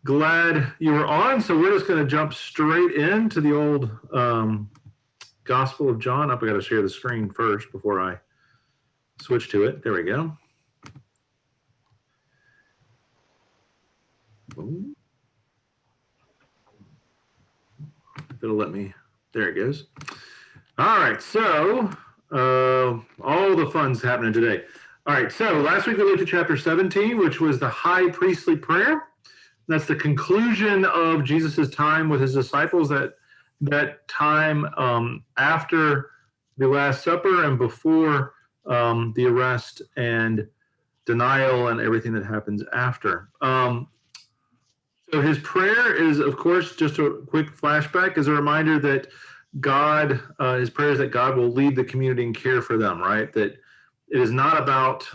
Glad you were on. So we're just going to jump straight into the old Gospel of John. I got to share the screen first before I switch to it. There we go. It'll let me. There it goes. All right. So all the fun's happening today. All right. So last week we looked at chapter 17, which was the high priestly prayer. That's the conclusion of Jesus's time with his disciples. That time after the Last Supper and before the arrest and denial and everything that happens after. So his prayer is, of course, just a quick flashback, is a reminder that God, his prayer is that God will lead the community and care for them, right? That it is not about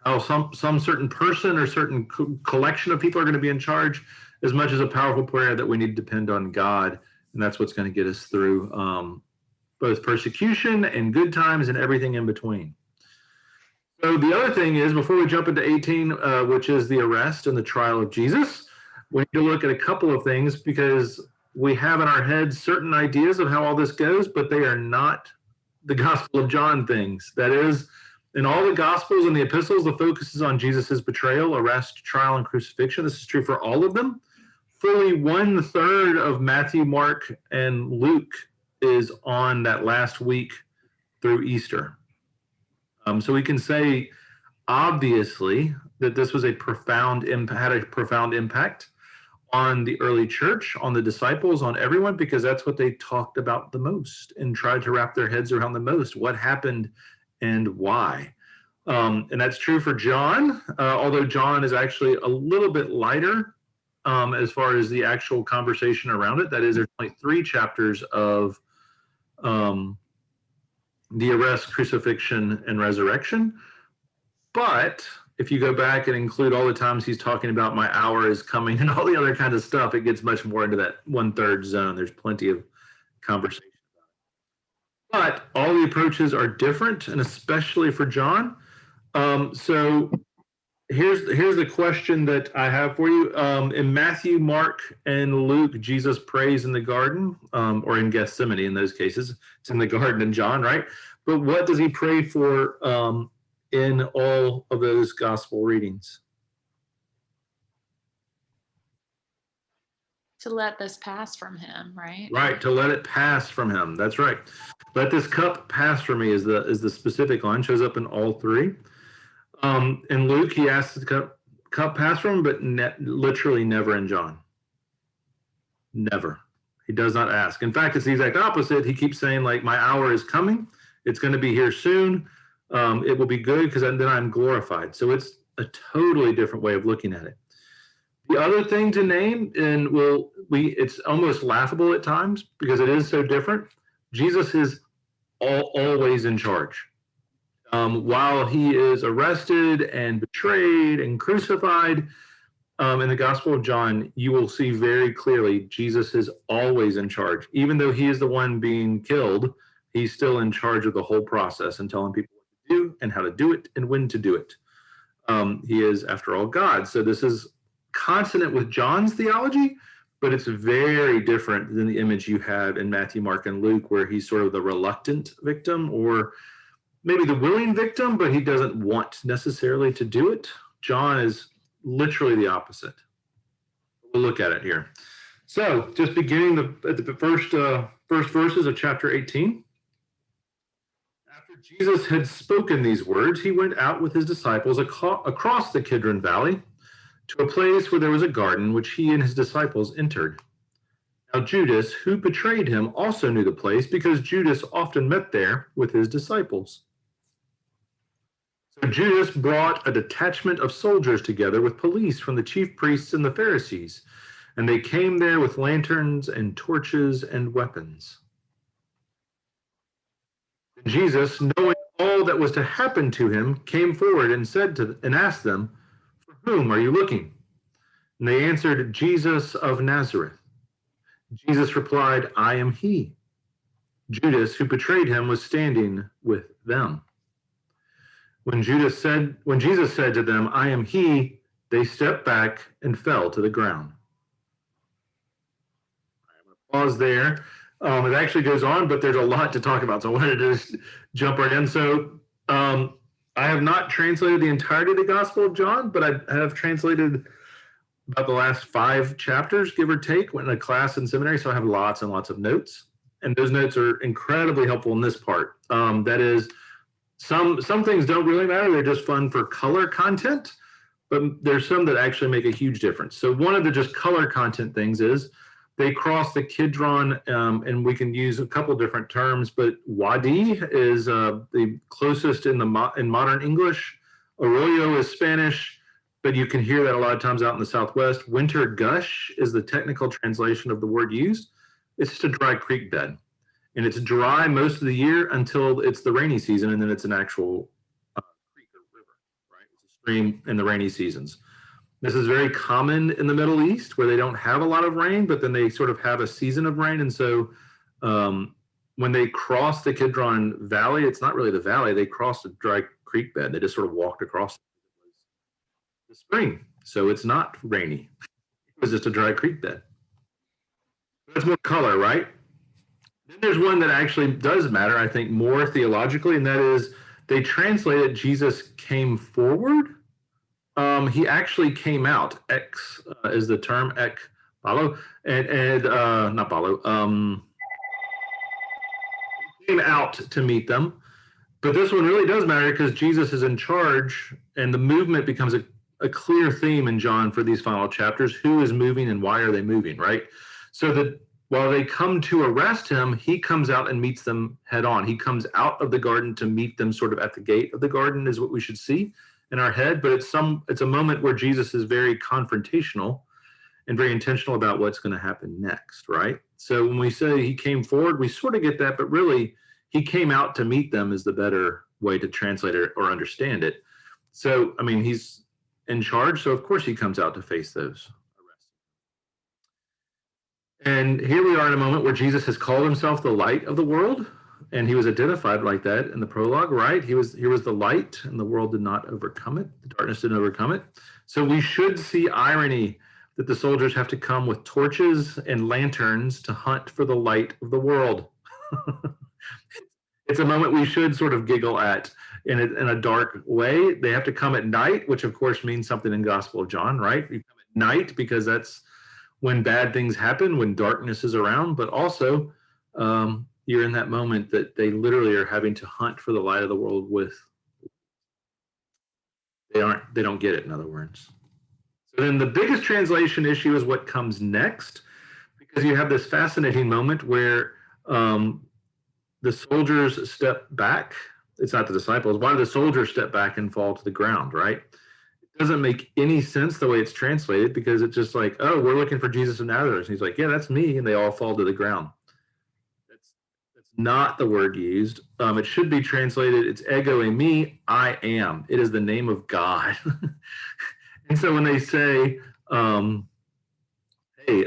how some certain person or certain collection of people are going to be in charge, as much as a powerful prayer that we need to depend on God. And that's what's going to get us through both persecution and good times and everything in between. So the other thing is, before we jump into 18, which is the arrest and the trial of Jesus, we need to look at a couple of things, because we have in our heads certain ideas of how all this goes, but they are not the Gospel of John things. That is, in all the Gospels and the epistles, the focus is on Jesus's betrayal, arrest, trial, and crucifixion. This is true for all of them. Fully 1/3 of Matthew, Mark, and Luke is on that last week through Easter. So we can say, obviously, that this was had a profound impact on the early church, on the disciples, on everyone, because that's what they talked about the most and tried to wrap their heads around the most. What happened and why? And that's true for John, although John is actually a little bit lighter as far as the actual conversation around it. That is, there's only 3 chapters of the arrest, crucifixion, and resurrection. But if you go back and include all the times he's talking about my hour is coming and all the other kind of stuff, it gets much more into that 1/3 zone. There's plenty of conversation about it. But all the approaches are different, and especially for John. So here's the question that I have for you. In Matthew, Mark, and Luke, Jesus prays in the garden, or in Gethsemane in those cases. It's in the garden in John, right? But what does he pray for in all of those gospel readings? To let this pass from him, right? Right, to let it pass from him. That's right. Let this cup pass from me is the specific line. Shows up in all 3. In Luke, he asks the cup pass from him, but literally never in John. Never. He does not ask. In fact, it's the exact opposite. He keeps saying, like, my hour is coming. It's going to be here soon. It will be good because then I'm glorified. So it's a totally different way of looking at it. The other thing to name, and it's almost laughable at times because it is so different. Jesus is always in charge. While he is arrested and betrayed and crucified, in the Gospel of John, you will see very clearly Jesus is always in charge. Even though he is the one being killed, he's still in charge of the whole process and telling people what to do and how to do it and when to do it. He is, after all, God. So this is consonant with John's theology, but it's very different than the image you have in Matthew, Mark, and Luke, where he's sort of the reluctant victim, or maybe the willing victim, but he doesn't want necessarily to do it. John is literally the opposite. We'll look at it here. So just beginning at the first verses of chapter 18. After Jesus had spoken these words, he went out with his disciples across the Kidron Valley to a place where there was a garden, which he and his disciples entered. Now Judas, who betrayed him, also knew the place, because Judas often met there with his disciples. So Judas brought a detachment of soldiers together with police from the chief priests and the Pharisees, and they came there with lanterns and torches and weapons. And Jesus, knowing all that was to happen to him, came forward and asked them, "For whom are you looking?" And they answered, "Jesus of Nazareth." Jesus replied, "I am he." Judas, who betrayed him, was standing with them. When Jesus said to them, "I am he," they stepped back and fell to the ground. I'm going to pause there. It actually goes on, but there's a lot to talk about, so I wanted to just jump right in. So I have not translated the entirety of the Gospel of John, but I have translated about the last 5 chapters, give or take, went in a class in seminary, so I have lots and lots of notes. And those notes are incredibly helpful in this part. That is, some things don't really matter. They're just fun for color content, but there's some that actually make a huge difference. So one of the just color content things is they cross the Kidron, and we can use a couple different terms, but Wadi is the closest in modern English. Arroyo is Spanish, but you can hear that a lot of times out in the Southwest. Winter gush is the technical translation of the word used. It's just a dry creek bed. And it's dry most of the year until it's the rainy season, and then it's an actual creek or river, right? It's a stream in the rainy seasons. This is very common in the Middle East, where they don't have a lot of rain, but then they sort of have a season of rain. And so when they cross the Kidron Valley, it's not really the valley. They crossed a dry creek bed. They just sort of walked across the spring. So it's not rainy. It was just a dry creek bed. That's more color, right? Then there's one that actually does matter, I think, more theologically, and that is they translated Jesus came forward. He actually came out. Ex is the term, ek balo, and not balo. Came out to meet them. But this one really does matter because Jesus is in charge, and the movement becomes a clear theme in John for these final chapters. Who is moving and why are they moving, right? So that while they come to arrest him, he comes out and meets them head on. He comes out of the garden to meet them sort of at the gate of the garden is what we should see in our head. But it's a moment where Jesus is very confrontational and very intentional about what's going to happen next, right? So when we say he came forward, we sort of get that, but really he came out to meet them is the better way to translate it or understand it. So, I mean, he's in charge, so of course he comes out to face those. And here we are in a moment where Jesus has called himself the light of the world, and he was identified like that in the prologue, right? He was the light, and the world did not overcome it. The darkness didn't overcome it. So we should see irony that the soldiers have to come with torches and lanterns to hunt for the light of the world. It's a moment we should sort of giggle at in a dark way. They have to come at night, which of course means something in Gospel of John, right? You come at night because that's when bad things happen, when darkness is around, but also you're in that moment that they literally are having to hunt for the light of the world with. They don't get it, in other words. So then the biggest translation issue is what comes next, because you have this fascinating moment where the soldiers step back. It's not the disciples. Why do the soldiers step back and fall to the ground, right? Doesn't make any sense the way it's translated, because it's just like, oh, we're looking for Jesus of Nazareth. And he's like, yeah, that's me. And they all fall to the ground. That's not the word used. It should be translated, it's ego eimi, I am. It is the name of God. And so when they say, hey,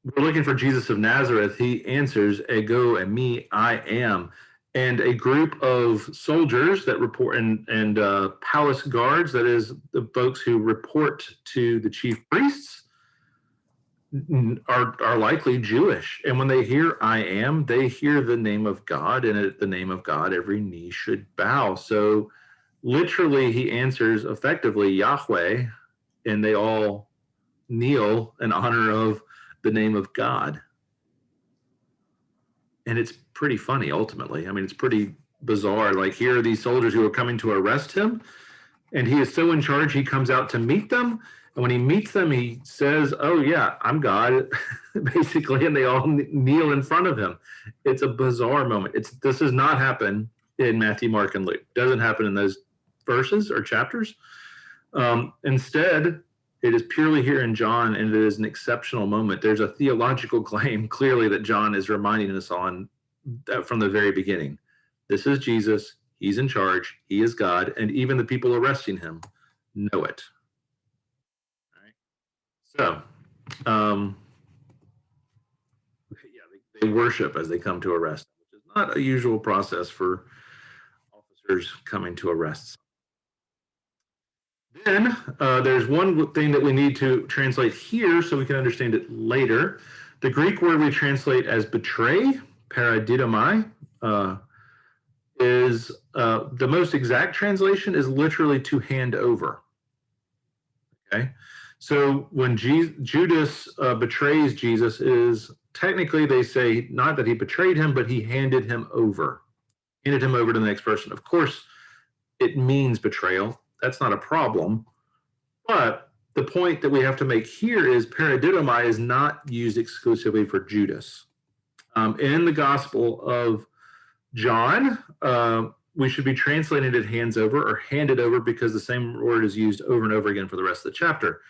we're looking for Jesus of Nazareth, he answers, ego eimi, I am. And a group of soldiers that report and palace guards, that is the folks who report to the chief priests, are likely Jewish. And when they hear I am, they hear the name of God, and at the name of God, every knee should bow. So literally he answers effectively Yahweh, and they all kneel in honor of the name of God. And it's pretty funny, ultimately. I mean, it's pretty bizarre. Like, here are these soldiers who are coming to arrest him, and he is so in charge, he comes out to meet them. And when he meets them, he says, oh, yeah, I'm God, basically, and they all kneel in front of him. It's a bizarre moment. This does not happen in Matthew, Mark, and Luke. It doesn't happen in those verses or chapters. Instead, it is purely here in John, and it is an exceptional moment. There's a theological claim, clearly, that John is reminding us on from the very beginning. This is Jesus. He's in charge. He is God. And even the people arresting him know it. All right. So, they worship as they come to arrest, which is not a usual process for officers coming to arrest. Then there's one thing that we need to translate here so we can understand it later. The Greek word we translate as betray, paradidomai, is the most exact translation is literally to hand over. Okay, so when Judas betrays Jesus, is technically they say not that he betrayed him, but he handed him over to the next person. Of course, it means betrayal. That's not a problem. But the point that we have to make here is paradidomai is not used exclusively for Judas. In the Gospel of John, we should be translating it hands over or handed over because the same word is used over and over again for the rest of the chapter.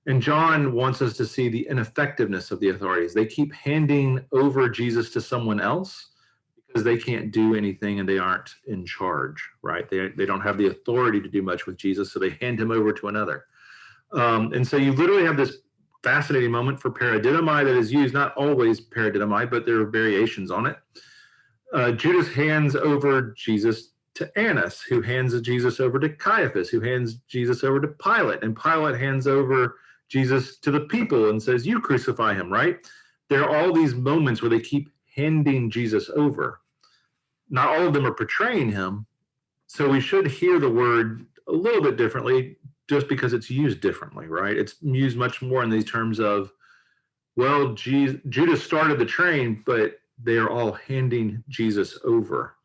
And John wants us to see the ineffectiveness of the authorities. They keep handing over Jesus to someone else because they can't do anything and they aren't in charge, right? They don't have the authority to do much with Jesus, so they hand him over to another. And so you literally have this fascinating moment for paradidomai that is used, not always paradidomai, but there are variations on it. Judas hands over Jesus to Annas, who hands Jesus over to Caiaphas, who hands Jesus over to Pilate, and Pilate hands over Jesus to the people and says, you crucify him, right? There are all these moments where they keep handing Jesus over. Not all of them are portraying him, so we should hear the word a little bit differently just because it's used differently, right? It's used much more in these terms of, well, Judas started the train, but they are all handing Jesus over,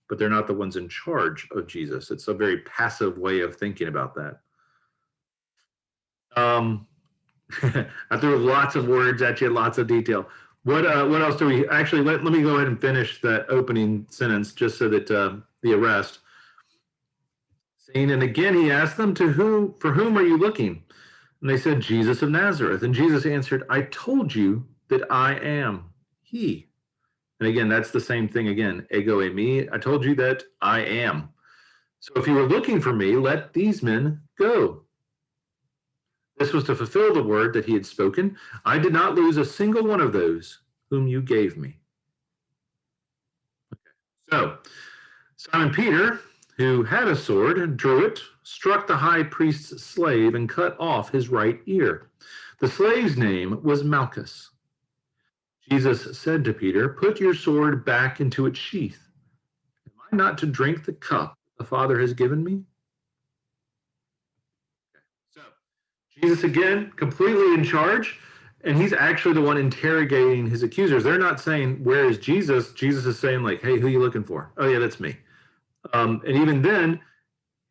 but they're not the ones in charge of Jesus. It's a very passive way of thinking about that. I threw lots of words at you, lots of detail. What else do we actually? Let me go ahead and finish that opening sentence just so that the arrest. Saying, and again he asked them, for whom are you looking? And they said, Jesus of Nazareth. And Jesus answered, I told you that I am he. And again, that's the same thing again, ego eimi. I told you that I am. So if you were looking for me, let these men go. This was to fulfill the word that he had spoken. I did not lose a single one of those whom you gave me. Okay. So Simon Peter, who had a sword, drew it, struck the high priest's slave, and cut off his right ear. The slave's name was Malchus. Jesus said to Peter, put your sword back into its sheath. Am I not to drink the cup the Father has given me? Okay. So Jesus, again, completely in charge, and he's actually the one interrogating his accusers. They're not saying, where is Jesus? Jesus is saying, like, hey, who are you looking for? Oh, yeah, that's me. And even then,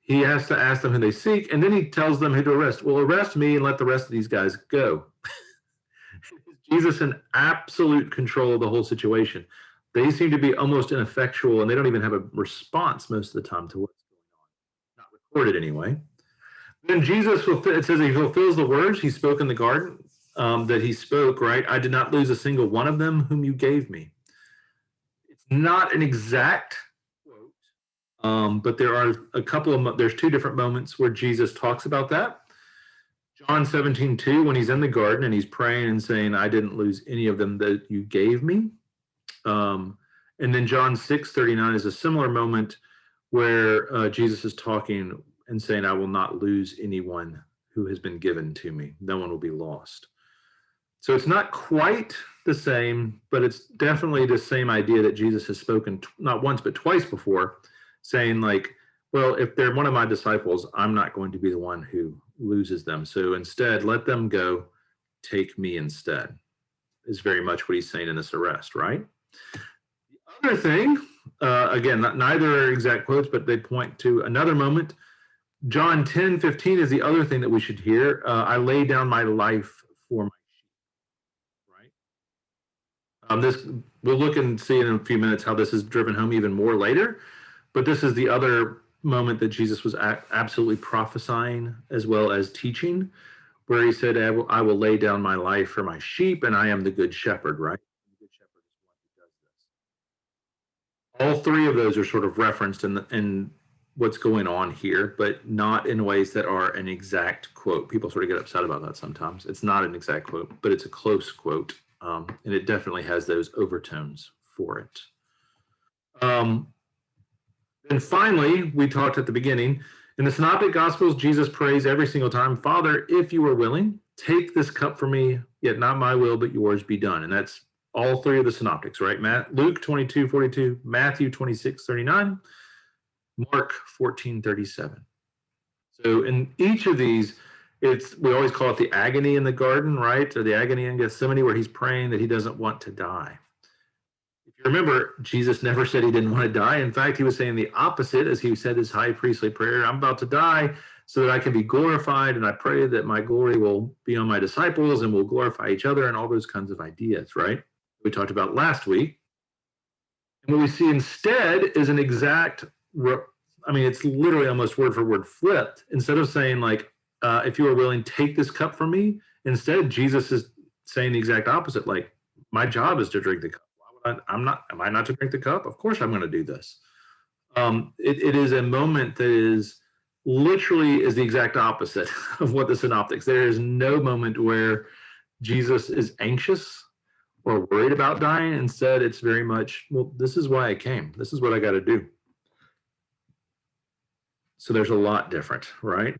he has to ask them who they seek, and then he tells them who to arrest. Well, arrest me and let the rest of these guys go. Jesus in absolute control of the whole situation. They seem to be almost ineffectual, and they don't even have a response most of the time to what's going on. Not recorded anyway. Then Jesus, it says he fulfills the words he spoke in the garden that he spoke, right? I did not lose a single one of them whom you gave me. It's not an exact quote, but there are there's two different moments where Jesus talks about that. John 17:2, when he's in the garden and he's praying and saying, I didn't lose any of them that you gave me. And then John 6:39 is a similar moment where Jesus is talking and saying, I will not lose anyone who has been given to me. No one will be lost. So it's not quite the same, but it's definitely the same idea that Jesus has spoken not once, but twice before, saying like, well, if they're one of my disciples, I'm not going to be the one who loses them. So instead, let them go, take me instead, is very much what he's saying in this arrest, right? The other thing, again, neither are exact quotes, but they point to another moment. John 10:15 is the other thing that we should hear. I lay down my life for my sheep, right? This we'll look and see in a few minutes how this is driven home even more later, but this is the other moment that Jesus was absolutely prophesying as well as teaching, where he said, I will lay down my life for my sheep, and I am the good shepherd, right? The good shepherd is one who does this. All three of those are sort of referenced in what's going on here, but not in ways that are an exact quote. People sort of get upset about that sometimes. It's not an exact quote, but it's a close quote, and it definitely has those overtones for it. And finally, we talked at the beginning, In the Synoptic Gospels, Jesus prays every single time, Father, if you are willing, take this cup from me, yet not my will, but yours be done. And that's all three of the Synoptics, right? Luke 22:42, Matthew 26:39, Mark 14:37. So in each of these, we always call it the agony in the garden, right? Or the agony in Gethsemane, where he's praying that he doesn't want to die. If you remember, Jesus never said he didn't want to die. In fact, he was saying the opposite as he said his high priestly prayer, I'm about to die so that I can be glorified, and I pray that my glory will be on my disciples and we'll glorify each other, and all those kinds of ideas, right? We talked about last week. And what we see instead is an exact, it's literally almost word for word flipped. Instead of saying like, if you are willing, take this cup from me, instead Jesus is saying the exact opposite, like, my job is to drink the cup. Am I not to drink the cup? Of course I'm going to do this. It is a moment that is literally is the exact opposite of what the Synoptics. There is no moment where Jesus is anxious or worried about dying. Instead, it's very much, well, this is why I came. This is what I got to do. So there's a lot different, right?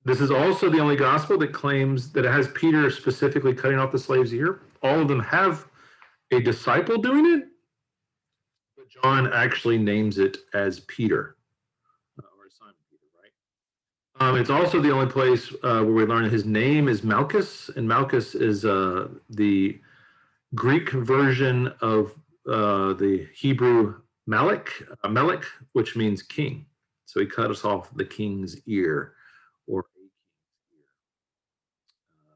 This is also the only gospel that claims that it has Peter specifically cutting off the slave's ear. All of them have a disciple doing it, but John actually names it as Peter, or Simon Peter, right? It's also the only place where we learn his name is Malchus, and Malchus is the Greek version of the Hebrew Melech, which means king. So he cut us off the king's ear, or a king's ear,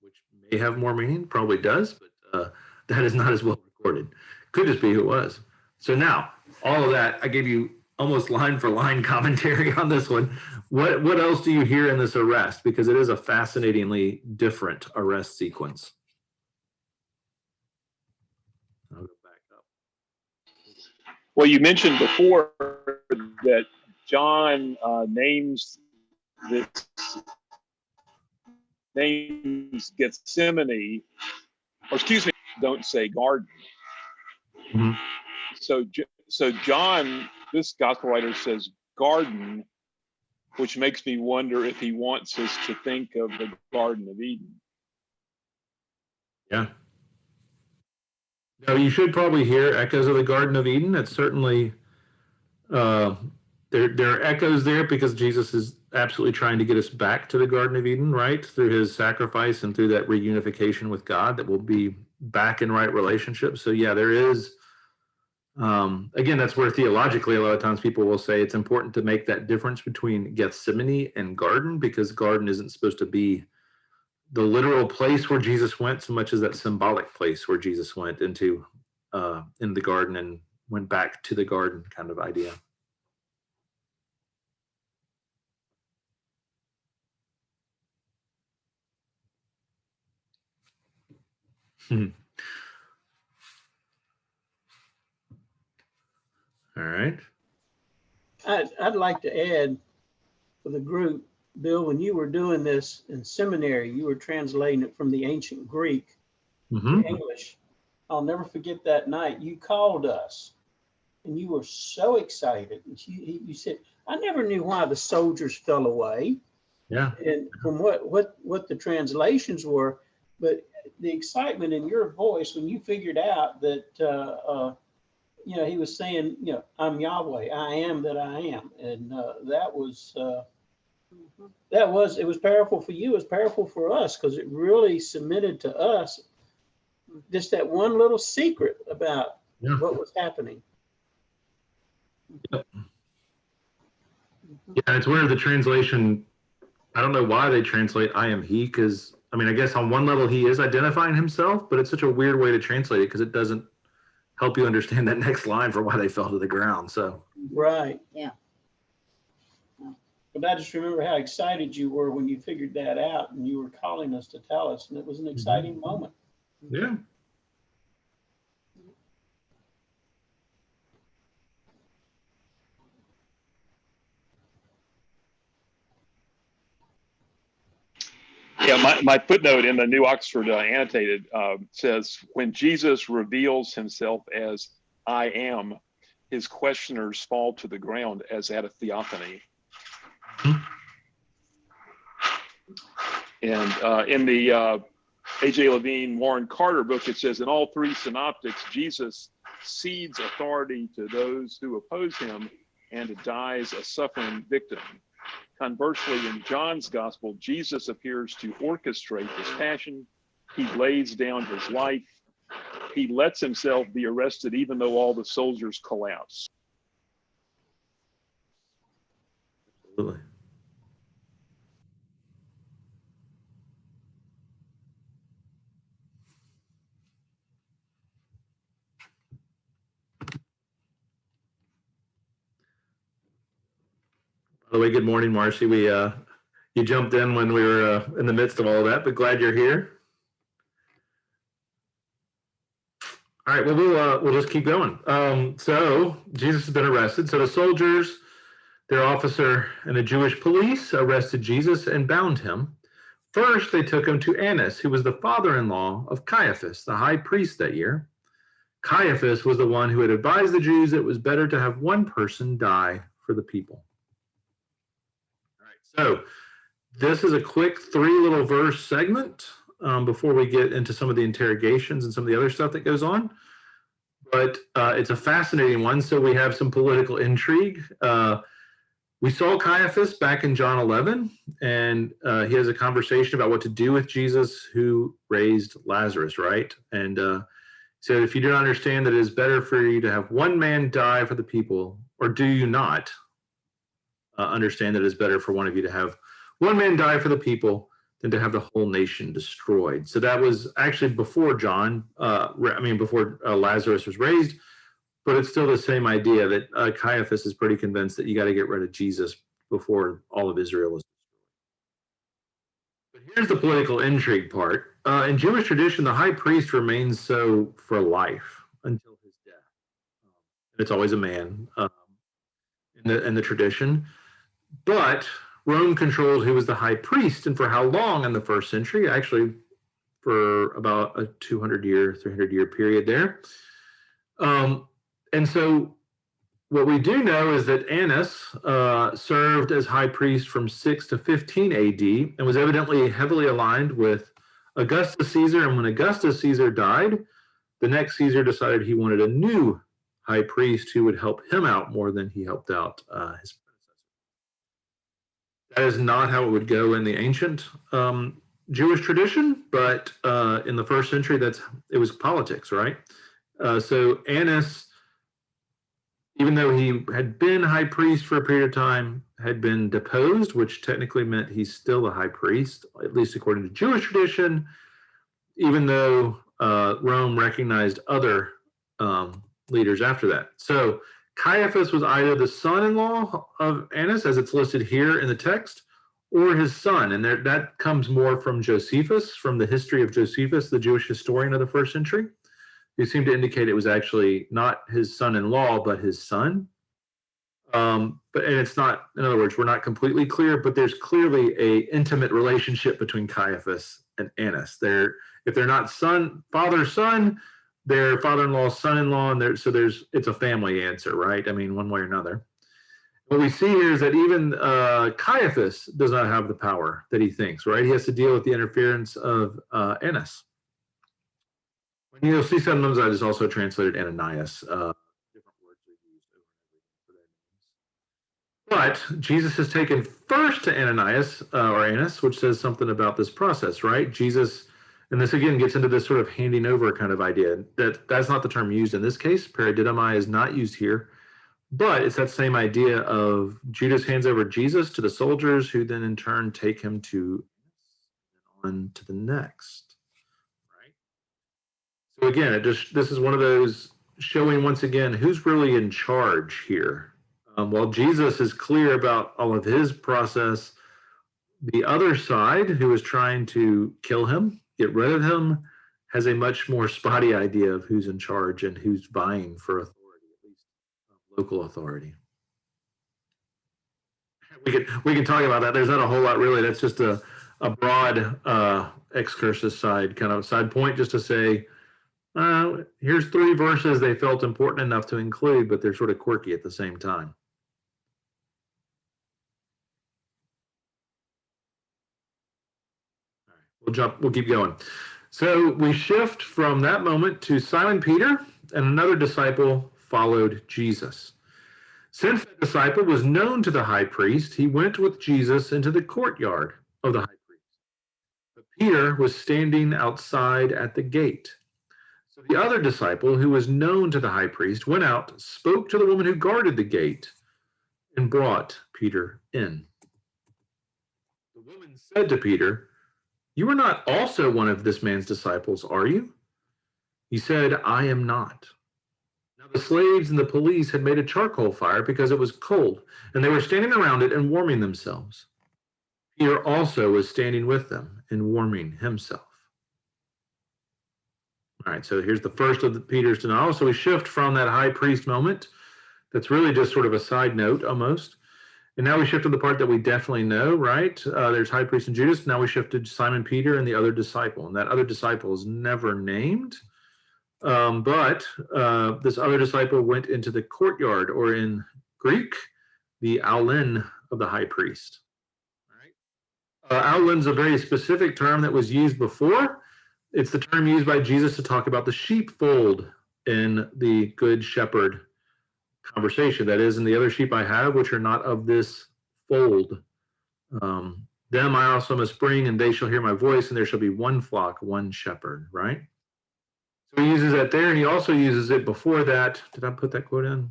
which may have more meaning, probably does, but that is not as well recorded. Could just be who it was. So now, all of that, I gave you almost line for line commentary on this one. What else do you hear in this arrest? Because it is a fascinatingly different arrest sequence. I'll go back up. Well, you mentioned before that John names Gethsemane, or excuse me, don't say garden. Mm-hmm. So John, this gospel writer, says garden, which makes me wonder if he wants us to think of the Garden of Eden. Yeah. Now, you should probably hear echoes of the Garden of Eden. It's certainly, there are echoes there because Jesus is absolutely trying to get us back to the Garden of Eden, right? Through his sacrifice and through that reunification with God, that we'll be back in right relationship. So yeah, there is, again, that's where theologically a lot of times people will say it's important to make that difference between Gethsemane and garden, because garden isn't supposed to be the literal place where Jesus went so much as that symbolic place where Jesus went into in the garden and went back to the garden kind of idea. All right. I'd like to add for the group, Bill, when you were doing this in seminary, you were translating it from the ancient Greek to English. I'll never forget that night. You called us and you were so excited. You said, I never knew why the soldiers fell away. Yeah. And from what the translations were, but the excitement in your voice when you figured out that, he was saying, I'm Yahweh, I am that I am. And it was powerful for you, it was powerful for us, because it really cemented to us just that one little secret about what was happening. Yep. Yeah, it's where the translation, I don't know why they translate I am he, because I guess on one level he is identifying himself, but it's such a weird way to translate it because it doesn't help you understand that next line for why they fell to the ground. So right. Yeah. But I just remember how excited you were when you figured that out and you were calling us to tell us, and it was an exciting moment. Yeah. Yeah, my footnote in the New Oxford Annotated says, when Jesus reveals himself as I am, his questioners fall to the ground as at a theophany. And in the A.J. Levine, Warren Carter book, it says in all three synoptics, Jesus cedes authority to those who oppose him and dies a suffering victim. Conversely, in John's gospel, Jesus appears to orchestrate his passion. He lays down his life. He lets himself be arrested, even though all the soldiers collapse. Absolutely. By the way, good morning, Marcy. You jumped in when we were in the midst of all of that, but glad you're here. All right, well, we'll just keep going. So Jesus has been arrested. So the soldiers, their officer, and the Jewish police arrested Jesus and bound him. First, they took him to Annas, who was the father-in-law of Caiaphas, the high priest that year. Caiaphas was the one who had advised the Jews that it was better to have one person die for the people. All right, so this is a quick 3 little verse segment before we get into some of the interrogations and some of the other stuff that goes on. But it's a fascinating one. So we have some political intrigue. We saw Caiaphas back in John 11, and he has a conversation about what to do with Jesus who raised Lazarus, right? And so if you don't understand that it is better for you to have one man die for the people, or do you not understand that it is better for one of you to have one man die for the people than to have the whole nation destroyed? So that was actually before before Lazarus was raised, but it's still the same idea that Caiaphas is pretty convinced that you got to get rid of Jesus before all of Israel is destroyed. But here's the political intrigue part. In Jewish tradition, the high priest remains so for life until his death. It's always a man in the tradition. But Rome controlled who was the high priest and for how long in the first century, actually for about a 200-year, 300-year period there. And so what we do know is that Annas served as high priest from 6 to 15 AD and was evidently heavily aligned with Augustus Caesar. And when Augustus Caesar died, the next Caesar decided he wanted a new high priest who would help him out more than he helped out his predecessor. That is not how it would go in the ancient Jewish tradition, but in the first century, it was politics, right? So Annas, even though he had been high priest for a period of time, had been deposed, which technically meant he's still the high priest, at least according to Jewish tradition, even though Rome recognized other leaders after that. So Caiaphas was either the son-in-law of Annas, as it's listed here in the text, or his son. And that comes more from Josephus, from the history of Josephus, the Jewish historian of the first century. Who seemed to indicate it was actually not his son-in-law, but his son. And it's not, in other words, we're not completely clear, but there's clearly a intimate relationship between Caiaphas and Annas. If they're not father-son, they're father-in-law, son-in-law, and it's a family answer, right? I mean, one way or another. What we see here is that even Caiaphas does not have the power that he thinks, right? He has to deal with the interference of Annas. And you'll see sometimes that is also translated Ananias. Different words are used for that. But Jesus is taken first to Ananias or Annas, which says something about this process, right? Jesus, and this again gets into this sort of handing over kind of idea. That's not the term used in this case. Paradidomai is not used here, but it's that same idea of Judas hands over Jesus to the soldiers, who then in turn take him to on to the next. So again, this is one of those showing once again who's really in charge here. While Jesus is clear about all of his process, the other side, who is trying to kill him, get rid of him, has a much more spotty idea of who's in charge and who's vying for authority, at least local authority. We can talk about that. There's not a whole lot really. That's just a broad excursus side point, just to say, here's 3 verses they felt important enough to include, but they're sort of quirky at the same time. We'll keep going. So we shift from that moment to Simon Peter, and another disciple followed Jesus. Since the disciple was known to the high priest, he went with Jesus into the courtyard of the high priest. But Peter was standing outside at the gate. So the other disciple, who was known to the high priest, went out, spoke to the woman who guarded the gate, and brought Peter in. The woman said to Peter, "You are not also one of this man's disciples, are you?" He said, "I am not." Now the slaves and the police had made a charcoal fire because it was cold, and they were standing around it and warming themselves. Peter also was standing with them and warming himself. All right, so here's the first of Peter's denial. So we shift from that high priest moment. That's really just sort of a side note almost. And now we shift to the part that we definitely know, right? There's high priest and Judas. Now we shift to Simon Peter and the other disciple. And that other disciple is never named. But this other disciple went into the courtyard, or in Greek, the aulin of the high priest. All right. Aulin's a very specific term that was used before. It's the term used by Jesus to talk about the sheepfold in the Good Shepherd conversation. That is, in the other sheep I have, which are not of this fold. Them I also must bring, and they shall hear my voice, and there shall be one flock, one shepherd, right? So he uses that there, and he also uses it before that. Did I put that quote in?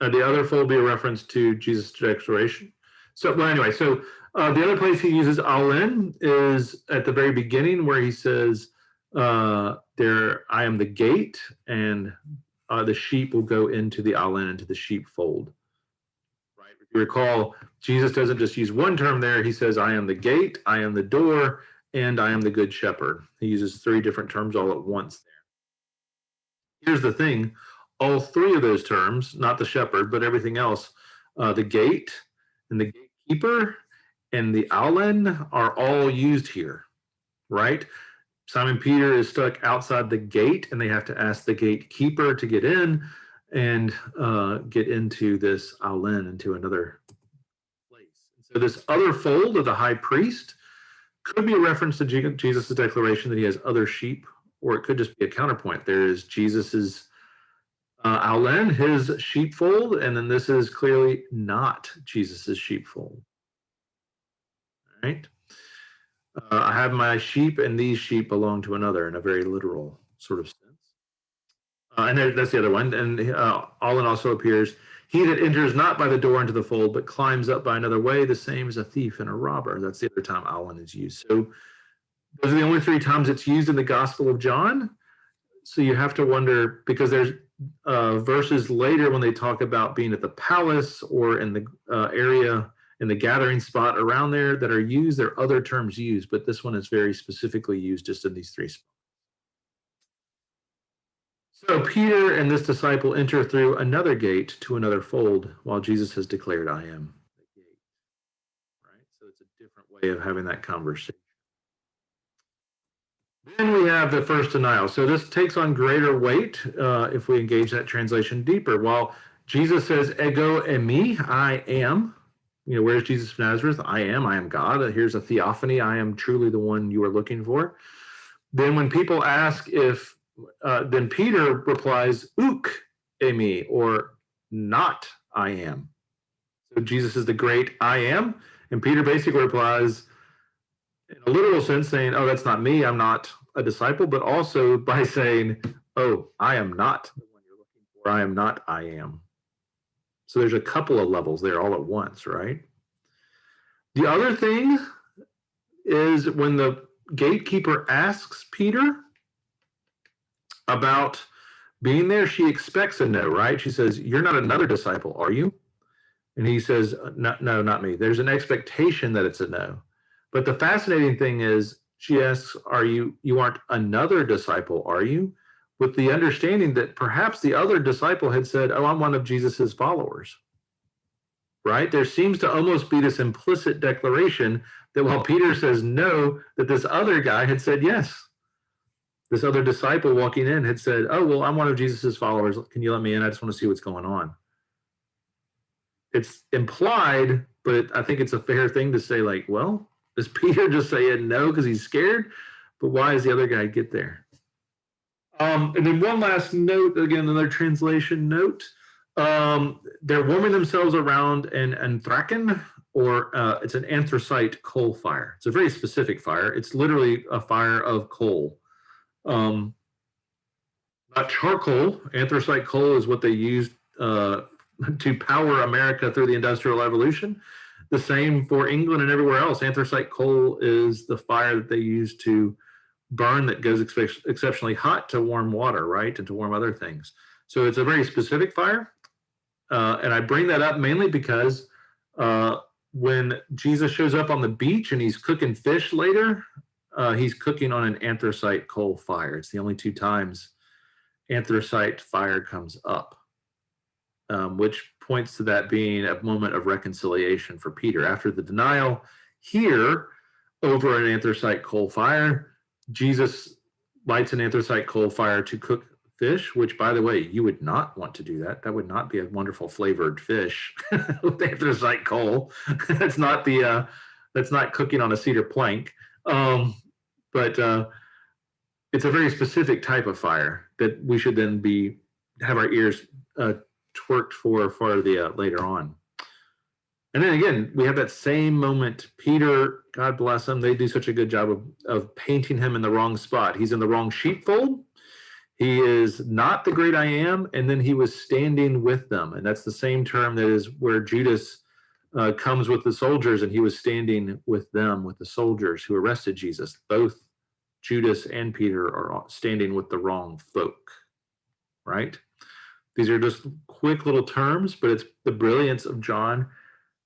The other fold be a reference to Jesus' declaration. So, well, anyway, so the other place he uses aulin is at the very beginning, where he says, "There, I am the gate, and the sheep will go into the aulin, into the sheepfold." Right? If you recall, Jesus doesn't just use one term there. He says, "I am the gate, I am the door, and I am the good shepherd." He uses three different terms all at once there. Here's the thing: all three of those terms, not the shepherd, but everything else, the gate and the gatekeeper and the aulin, are all used here, right? Simon Peter is stuck outside the gate, and they have to ask the gatekeeper to get in and get into this aulin, into another place. So this other fold of the high priest could be a reference to Jesus' declaration that he has other sheep, or it could just be a counterpoint. There is Jesus's aulin, his sheepfold, and then this is clearly not Jesus's sheepfold. All right. I have my sheep, and these sheep belong to another, in a very literal sort of sense. And that's the other one. And aulin also appears: "He that enters not by the door into the fold, but climbs up by another way, the same is a thief and a robber." That's the other time aulin is used. So those are the only three times it's used in the Gospel of John. So you have to wonder, because there's verses later when they talk about being at the palace or in the area, in the gathering spot around there, that are used. There are other terms used, but this one is very specifically used just in these three spots. So Peter and this disciple enter through another gate to another fold, while Jesus has declared, "I am the gate." Right? So it's a different way of having that conversation. Then we have the first denial. So this takes on greater weight if we engage that translation deeper. While Jesus says, "Ego eimi," I am. Where's Jesus of Nazareth? I am God. Here's a theophany. I am truly the one you are looking for. Then when people ask if, then Peter replies, "Uk eimi," or "not I am." So Jesus is the great I am. And Peter basically replies, in a literal sense, saying, "Oh, that's not me. I'm not a disciple," but also by saying, "Oh, I am not the one you're looking for. I am not I am." So there's a couple of levels there all at once, right? The other thing is when the gatekeeper asks Peter about being there, she expects a no, right? She says, "You're not another disciple, are you?" And he says, "No, not me." There's an expectation that it's a no. But the fascinating thing is, she asks, you aren't another disciple, are you? With the understanding that perhaps the other disciple had said, "Oh, I'm one of Jesus's followers." Right? There seems to almost be this implicit declaration that while Peter says no, that this other guy had said yes. This other disciple walking in had said, "Oh, well, I'm one of Jesus's followers. Can you let me in? I just want to see what's going on." It's implied, but I think it's a fair thing to say, like, well, Does Peter just say no because he's scared? But why does the other guy get there? And then one last note, again, another translation note. They're warming themselves around an anthraken, or it's an anthracite coal fire. It's a very specific fire. It's literally a fire of coal. Not charcoal. Anthracite coal is what they used to power America through the Industrial Revolution. The same for England and everywhere else. Anthracite coal is the fire that they use to burn, that goes exceptionally hot to warm water, right? And to warm other things. So it's a very specific fire. And I bring that up mainly because when Jesus shows up on the beach and he's cooking fish later, he's cooking on an anthracite coal fire. It's the only 2 times anthracite fire comes up, which points to that being a moment of reconciliation for Peter. After the denial here over an anthracite coal fire, Jesus lights an anthracite coal fire to cook fish, which, by the way, you would not want to do that. That would not be a wonderful flavored fish with anthracite coal. That's not cooking on a cedar plank. But it's a very specific type of fire that we should then have our ears twerked for the later on. And then again, we have that same moment. Peter, God bless him, they do such a good job of painting him in the wrong spot. He's in the wrong sheepfold. He is not the great I am, and then he was standing with them. And that's the same term that is where Judas comes with the soldiers, and he was standing with them, with the soldiers who arrested Jesus. Both Judas and Peter are standing with the wrong folk, right? These are just quick little terms, but it's the brilliance of John,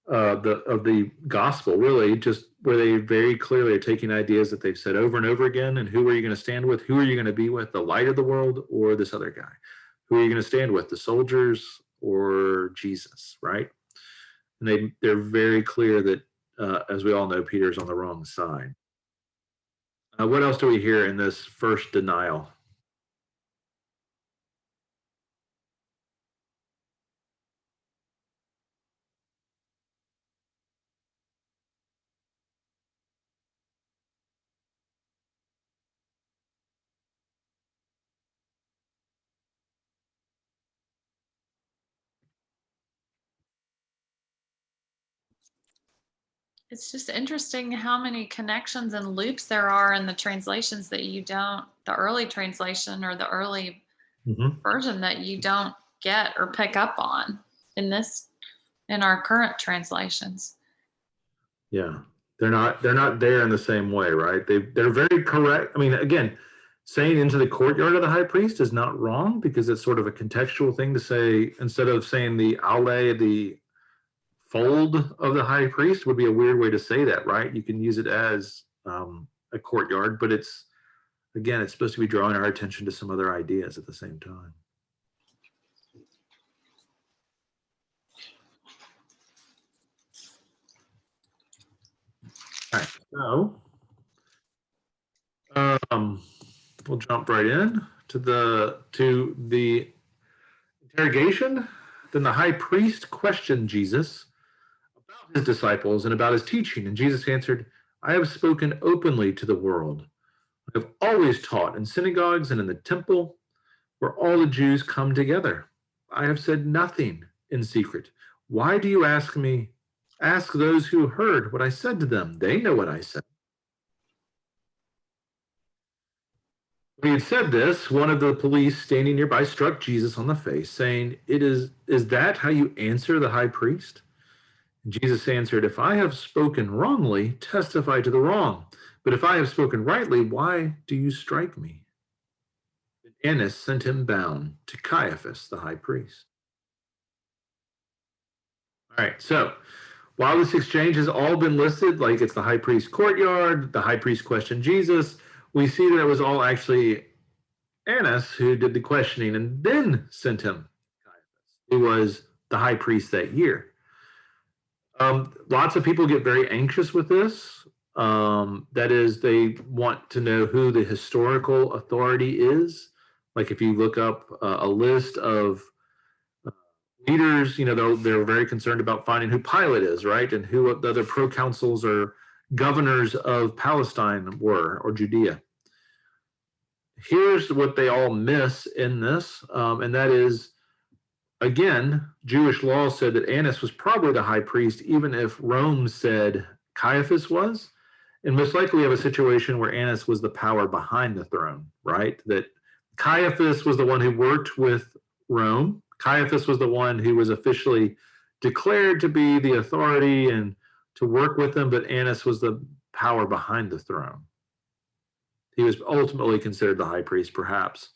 of the gospel, really, just where they very clearly are taking ideas that they've said over and over again. And who are you going to stand with? Who are you going to be with? The light of the world or this other guy? Who are you going to stand with? The soldiers or Jesus, right? And they're very clear that, as we all know, Peter's on the wrong side. What else do we hear in this first denial? It's just interesting how many connections and loops there are in the translations that the early translation or the early version that you don't get or pick up on in our current translations. Yeah, they're not there in the same way, right? They're very correct. I mean, again, saying into the courtyard of the high priest is not wrong because it's sort of a contextual thing to say. Instead of saying the aule, the fold of the high priest would be a weird way to say that, right? You can use it as a courtyard, but it's supposed to be drawing our attention to some other ideas at the same time. All right, so we'll jump right in to the interrogation. Then the high priest questioned Jesus about his disciples and about his teaching. And Jesus answered, I have spoken openly to the world. I have always taught in synagogues and in the temple where all the Jews come together. I have said nothing in secret. Why do you ask me? Ask those who heard what I said to them. They know what I said. When he had said this, one of the police standing nearby struck Jesus on the face, saying, Is that how you answer the high priest? And Jesus answered, If I have spoken wrongly, testify to the wrong. But if I have spoken rightly, why do you strike me? And Annas sent him bound to Caiaphas, the high priest. All right, so while this exchange has all been listed, like it's the high priest courtyard, the high priest questioned Jesus, we see that it was all actually Annas who did the questioning and then sent him Caiaphas, who was the high priest that year. Lots of people get very anxious with this. That is, they want to know who the historical authority is. Like if you look up a list of leaders, they're very concerned about finding who Pilate is, right? And who the other proconsuls are governors of Palestine were, or Judea. Here's what they all miss in this, and that is, again, Jewish law said that Annas was probably the high priest, even if Rome said Caiaphas was. And most likely we have a situation where Annas was the power behind the throne, right? That Caiaphas was the one who worked with Rome. Caiaphas was the one who was officially declared to be the authority and to work with them, but Annas was the power behind the throne. He was ultimately considered the high priest, perhaps.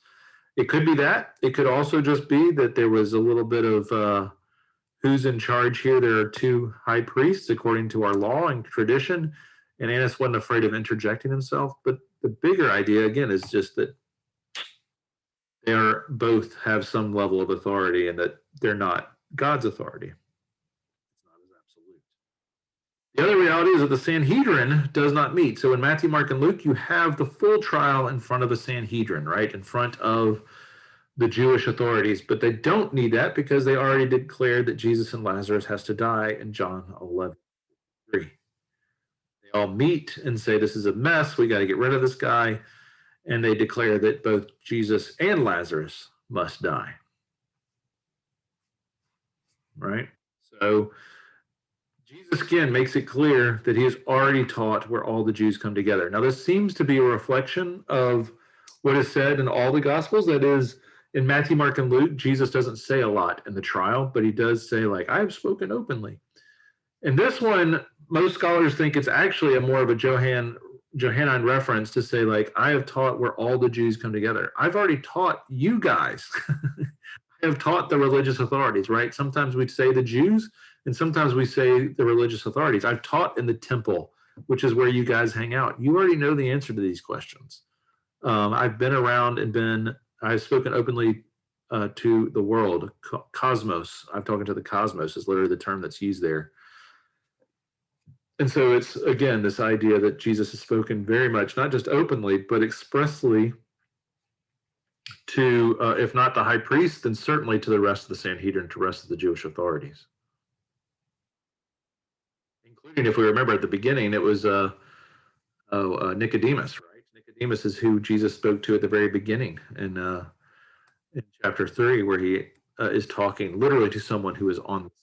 It could be that. It could also just be that there was a little bit of who's in charge here. There are two high priests, according to our law and tradition, and Annas wasn't afraid of interjecting himself. But the bigger idea, again, is just that they are both have some level of authority and that they're not God's authority. It's not as absolute. The other reality is that the Sanhedrin does not meet. So in Matthew, Mark, and Luke, you have the full trial in front of a Sanhedrin, right? In front of the Jewish authorities. But they don't need that because they already declared that Jesus and Lazarus has to die in John 11:3. They all meet and say, this is a mess. We got to get rid of this guy. And they declare that both Jesus and Lazarus must die. Right? So Jesus, again, makes it clear that he has already taught where all the Jews come together. Now, this seems to be a reflection of what is said in all the Gospels. That is, in Matthew, Mark, and Luke, Jesus doesn't say a lot in the trial, but he does say, like, I have spoken openly. In this one, most scholars think it's actually a more of a Johannine reference to say, like, I have taught where all the Jews come together. I've already taught you guys. I have taught the religious authorities, right? Sometimes we say the Jews, and sometimes we say the religious authorities. I've taught in the temple, which is where you guys hang out. You already know the answer to these questions. I've been around and I've spoken openly to the world. Cosmos, I'm talking to the cosmos is literally the term that's used there. And so it's, again, this idea that Jesus has spoken very much, not just openly, but expressly to, if not the high priest, then certainly to the rest of the Sanhedrin, to the rest of the Jewish authorities. Including, if we remember at the beginning, it was Nicodemus, right? Nicodemus is who Jesus spoke to at the very beginning in chapter 3, where he is talking literally to someone who is on the Sanhedrin.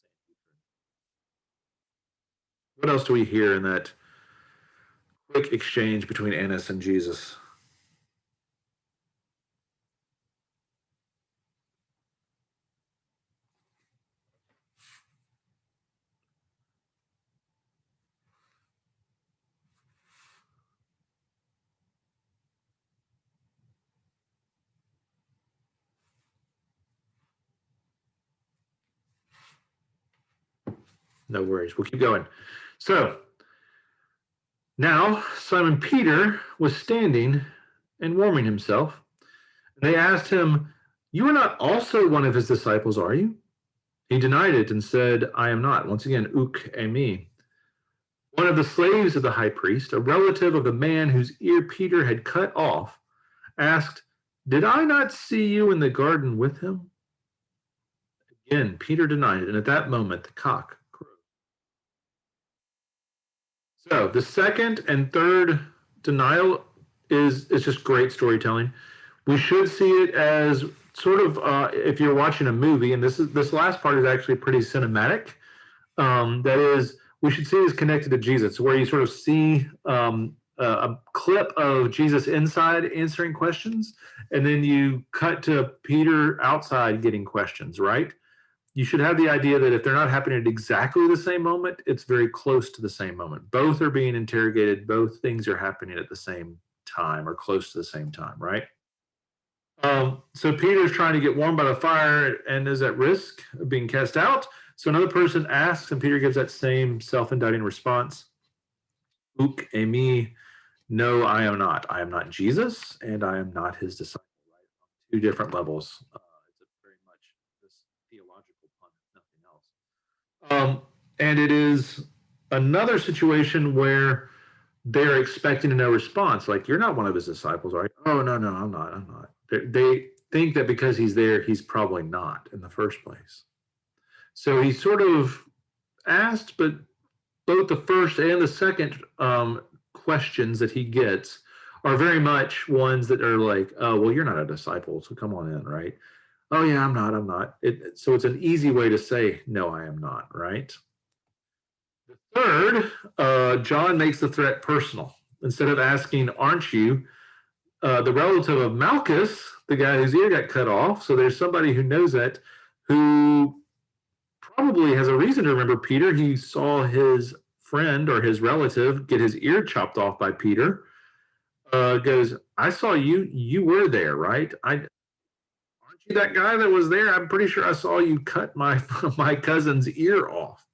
What else do we hear in that quick exchange between Annas and Jesus? No worries. We'll keep going. So now Simon Peter was standing and warming himself. They asked him, you are not also one of his disciples, are you? He denied it and said, I am not. Once again, uk eimi. One of the slaves of the high priest, a relative of the man whose ear Peter had cut off, asked, did I not see you in the garden with him? Again, Peter denied it, and at that moment the cock crowed. So the second and third denial is just great storytelling. We should see it as sort of, if you're watching a movie, and this last part is actually pretty cinematic. That is, we should see it as connected to Jesus, where you sort of see a clip of Jesus inside answering questions, and then you cut to Peter outside getting questions, right? You should have the idea that if they're not happening at exactly the same moment, it's very close to the same moment. Both are being interrogated. Both things are happening at the same time or close to the same time, right? So Peter's trying to get warm by the fire and is at risk of being cast out. So another person asks, and Peter gives that same self-indicting response. Uk eimi, no, I am not. I am not Jesus, and I am not his disciple. Right? Two different levels. It's very much this theological pun, nothing else. And it is another situation where they're expecting to know response. Like, you're not one of his disciples, are you? Oh, no, I'm not. They think that because he's there, he's probably not in the first place. So he sort of asked, but both the first and the second questions that he gets are very much ones that are like, oh, well, you're not a disciple, so come on in, right? Oh, yeah, I'm not. So it's an easy way to say, no, I am not, right? The third, John makes the threat personal. Instead of asking, aren't you, the relative of Malchus, the guy whose ear got cut off, so there's somebody who knows that, who probably has a reason to remember Peter. He saw his friend or his relative get his ear chopped off by Peter. Goes, I saw you. You were there, right? Aren't you that guy that was there? I'm pretty sure I saw you cut my cousin's ear off.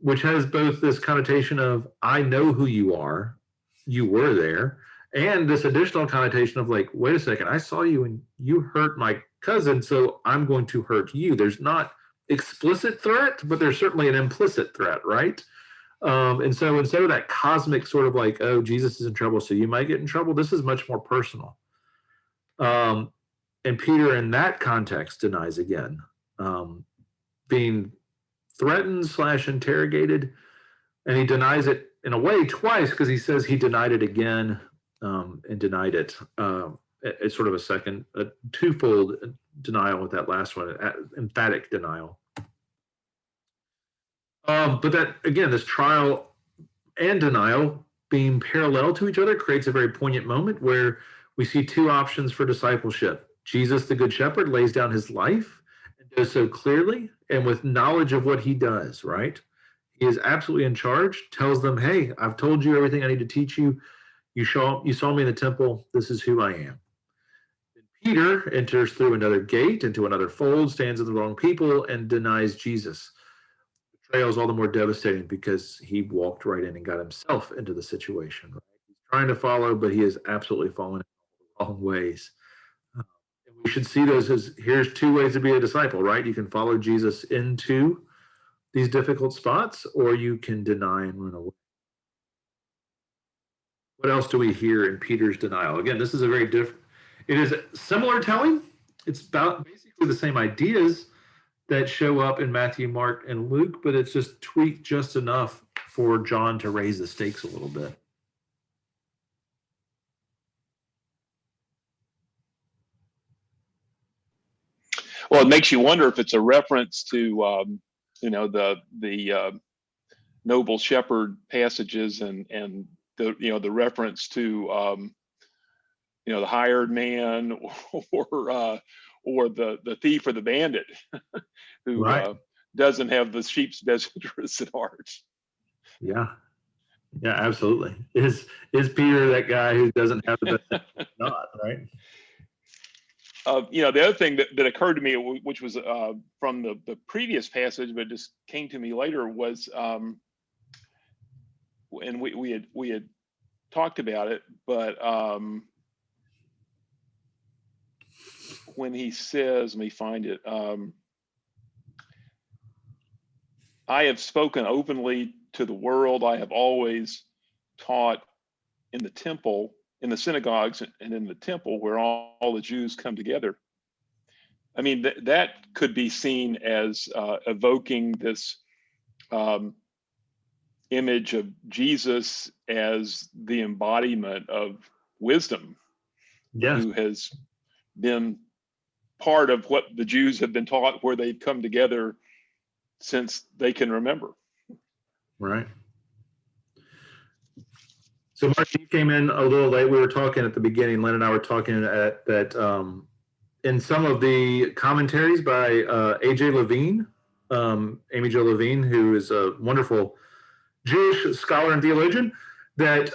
Which has both this connotation of I know who you are, you were there, and this additional connotation of like, wait a second, I saw you and you hurt my cousin, so I'm going to hurt you. There's not explicit threat, but there's certainly an implicit threat, right? And so instead of that cosmic sort of like, oh, Jesus is in trouble, so you might get in trouble, this is much more personal. And Peter in that context denies again, being threatened / interrogated, and he denies it in a way twice because he says he denied it again and denied it. It's sort of a twofold denial with that last one, emphatic denial. But that, again, this trial and denial being parallel to each other creates a very poignant moment where we see two options for discipleship. Jesus, the Good Shepherd, lays down his life and does so clearly and with knowledge of what he does, right? He is absolutely in charge, tells them, hey, I've told you everything I need to teach you. You saw me in the temple. This is who I am. And Peter enters through another gate into another fold, stands with the wrong people, and denies Jesus. Betrayal is all the more devastating because he walked right in and got himself into the situation. Right? He's trying to follow, but he is absolutely falling in the wrong ways. And we should see those as, here's two ways to be a disciple, right? You can follow Jesus into these difficult spots, or you can deny and run away. What else do we hear in Peter's denial? Again, this is a very different, it is similar telling. It's about basically the same ideas that show up in Matthew, Mark, and Luke, but it's just tweaked just enough for John to raise the stakes a little bit. Well, it makes you wonder if it's a reference to, the noble shepherd passages and the reference to, the hired man or the thief or the bandit who right. Doesn't have the sheep's best interests at heart. Yeah, absolutely. Is Peter that guy who doesn't have the best? Not right. The other thing that occurred to me, which was from the previous passage, but just came to me later, was, and we had talked about it, but when he says, let me find it, I have spoken openly to the world. I have always taught in the temple, in the synagogues, and in the temple where all the Jews come together. I mean, that could be seen as evoking this image of Jesus as the embodiment of wisdom, yes. Who has been part of what the Jews have been taught, where they've come together since they can remember. Right. So, Mark, you came in a little late. We were talking at the beginning. Lynn and I were talking at that in some of the commentaries by A.J. Levine, Amy Jo Levine, who is a wonderful Jewish scholar and theologian, that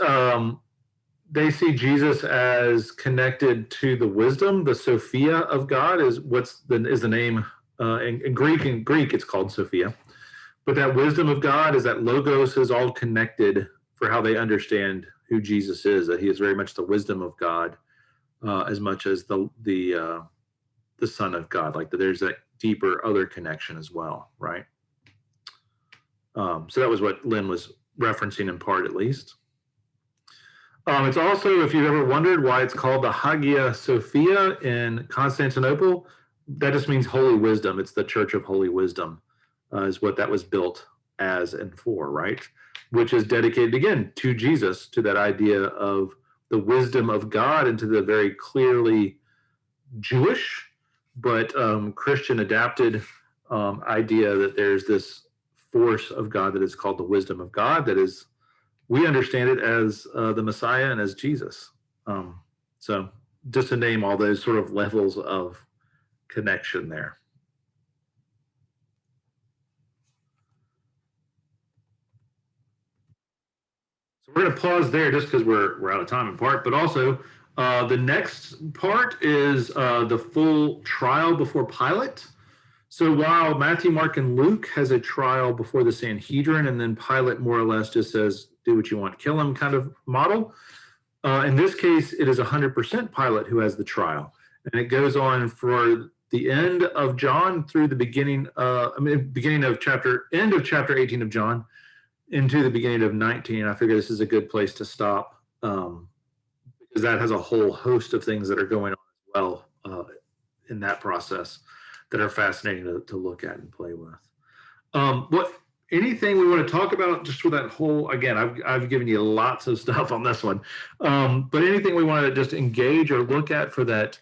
they see Jesus as connected to the wisdom, the Sophia of God is the name in Greek. In Greek, it's called Sophia. But that wisdom of God is that logos is all connected for how they understand who Jesus is, that he is very much the wisdom of God as much as the Son of God, like that there's that deeper other connection as well, right? So that was what Lynn was referencing in part, at least. It's also, if you've ever wondered why it's called the Hagia Sophia in Constantinople, that just means holy wisdom. It's the Church of Holy Wisdom is what that was built as and for, right? Which is dedicated again to Jesus, to that idea of the wisdom of God, and to the very clearly Jewish but Christian adapted idea that there's this force of God that is called the wisdom of God, that is, we understand it as the Messiah and as Jesus. So just to name all those sort of levels of connection there. So we're going to pause there just because we're out of time in part, but also the next part is the full trial before Pilate. So while Matthew, Mark, and Luke has a trial before the Sanhedrin, and then Pilate more or less just says, do what you want, kill him kind of model. In this case, it is 100% Pilate who has the trial. And it goes on for the end of John through the beginning, end of chapter 18 of John into the beginning of 19. I figure this is a good place to stop because that has a whole host of things that are going on as well in that process that are fascinating to look at and play with. Anything we want to talk about just for that whole, again, I've given you lots of stuff on this one, but anything we want to just engage or look at for that,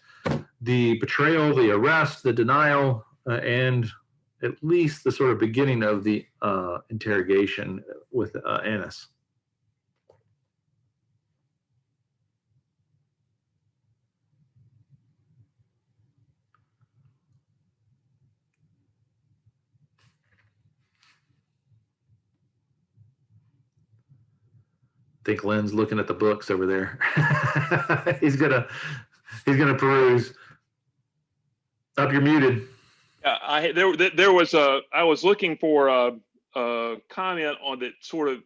the betrayal, the arrest, the denial, and at least the sort of beginning of the interrogation with Annas. I think Lynn's looking at the books over there. he's gonna peruse. Up, you're muted. I was looking for a comment on that, sort of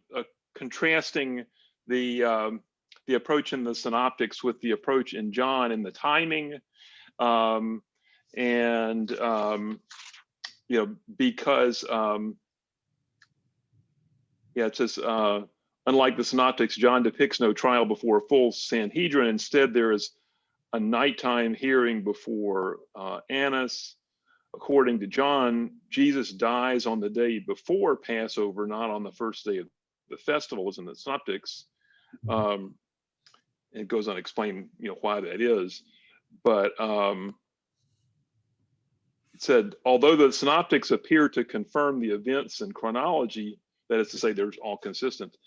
contrasting the approach in the synoptics with the approach in John and the timing, because it says. Unlike the synoptics, John depicts no trial before a full Sanhedrin. Instead, there is a nighttime hearing before Annas. According to John, Jesus dies on the day before Passover, not on the first day of the festival, as in the synoptics. It goes on to explain, why that is. But it said, although the synoptics appear to confirm the events and chronology, that is to say, they're all consistent,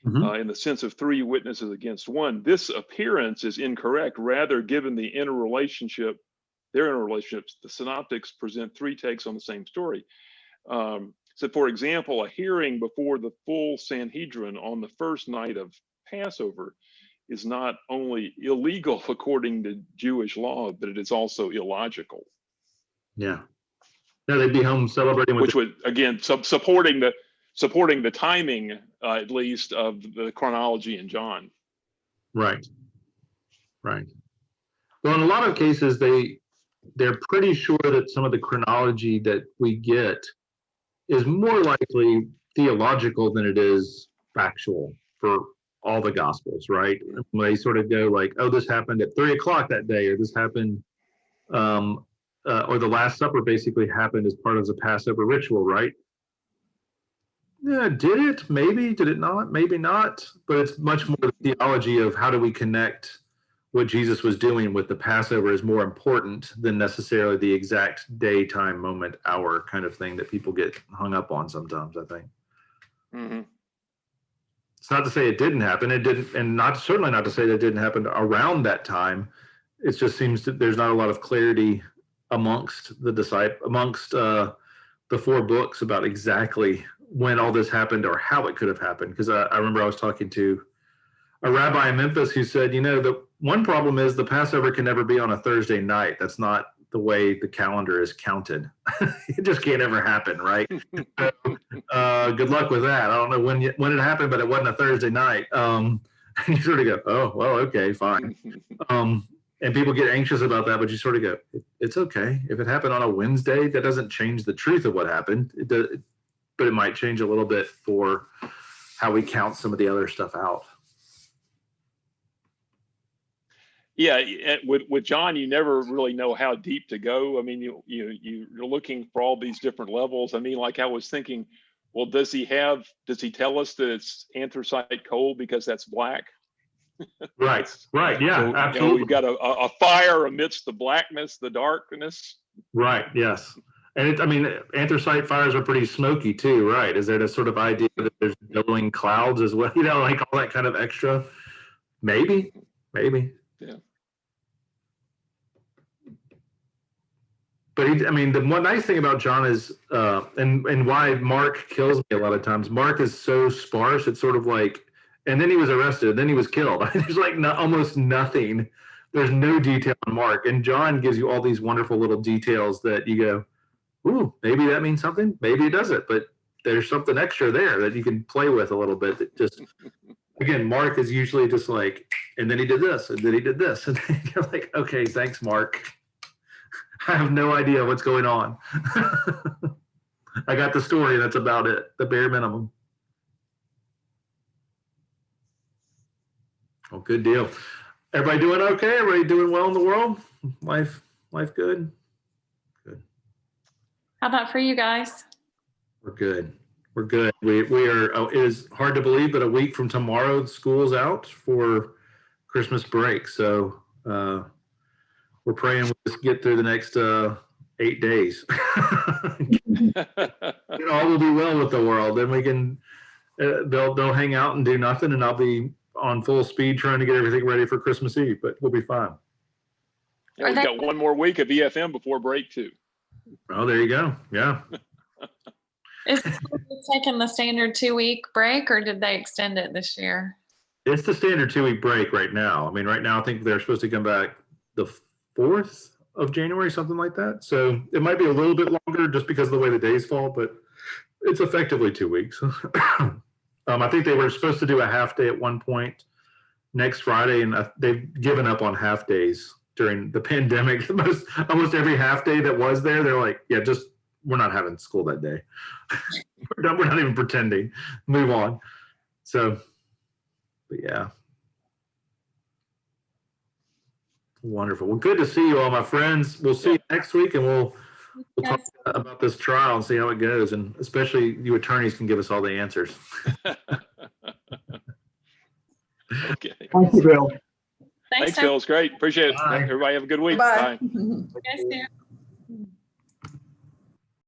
in the sense of three witnesses against one, this appearance is incorrect. Rather, given their interrelationships, the synoptics present three takes on the same story. So, for example, a hearing before the full Sanhedrin on the first night of Passover is not only illegal according to Jewish law, but it is also illogical. Yeah. They'd be home celebrating with, which would, again, supporting the timing, at least, of the chronology in John. Right. Well, in a lot of cases, they're pretty sure that some of the chronology that we get is more likely theological than it is factual for all the Gospels, right? When they sort of go like, oh, this happened at 3:00 that day, or this happened, or the Last Supper basically happened as part of the Passover ritual, right? Yeah, did it? Maybe. Did it not? Maybe not. But it's much more the theology of how do we connect what Jesus was doing with the Passover is more important than necessarily the exact day, time, moment, hour kind of thing that people get hung up on sometimes, I think. Mm-hmm. It's not to say it didn't happen. It didn't, and certainly not to say that it didn't happen around that time. It just seems that there's not a lot of clarity amongst the four books about exactly when all this happened or how it could have happened. Because I remember I was talking to a rabbi in Memphis who said, the one problem is the Passover can never be on a Thursday night. That's not the way the calendar is counted. It just can't ever happen, right? So, good luck with that. I don't know when it happened, but it wasn't a Thursday night. And you sort of go, oh, well, okay, fine. And people get anxious about that, but you sort of go, it's okay. If it happened on a Wednesday, that doesn't change the truth of what happened. But it might change a little bit for how we count some of the other stuff out. Yeah, with John, you never really know how deep to go. I mean, you're looking for all these different levels. I mean, like I was thinking, Well, does he tell us that it's anthracite coal because that's black? Right. Yeah, So, absolutely. we've got a fire amidst the blackness, the darkness. Right. Yes. And anthracite fires are pretty smoky too, right? Is there this sort of idea that there's billowing clouds as well? Like all that kind of extra? Maybe. Yeah. But the one nice thing about John is, and why Mark kills me a lot of times, Mark is so sparse. It's sort of like, and then he was arrested, then he was killed. There's like almost nothing. There's no detail on Mark. And John gives you all these wonderful little details that you go, ooh, maybe that means something. Maybe it doesn't. But there's something extra there that you can play with a little bit. That just, again, Mark is usually just like, and then he did this, and then he did this. And then you're like, okay, thanks, Mark. I have no idea what's going on. I got the story. That's about it. The bare minimum. Oh, good deal. Everybody doing okay? Everybody doing well in the world? Life good? Good. How about for you guys? We're good. We are, it is hard to believe, but a week from tomorrow, school's out for Christmas break. So we're praying we'll just get through the next 8 days. All will be well with the world. Then we can, they'll hang out and do nothing, and I'll be on full speed trying to get everything ready for Christmas Eve, but we'll be fine. Yeah, we've got one more week of EFM before break too. Oh, there you go. Yeah. Is it taking the standard 2-week break, or did they extend it this year? It's the standard 2-week break right now. Right now I think they're supposed to come back the 4th of January, something like that. So it might be a little bit longer just because of the way the days fall, but it's effectively 2 weeks. I think they were supposed to do a half day at one point next Friday, and they've given up on half days during the pandemic. Almost every half day that was there, they're like, yeah, we're not having school that day. we're not even pretending. Move on. So, but yeah. Wonderful. Well, good to see you all, my friends. We'll see you next week, and we'll talk about this trial and see how it goes. And especially you attorneys can give us all the answers. Okay. Thank you, Bill. Thanks, Bill. It's great. Appreciate it. Bye. Everybody have a good week. Bye. Bye. You guys too.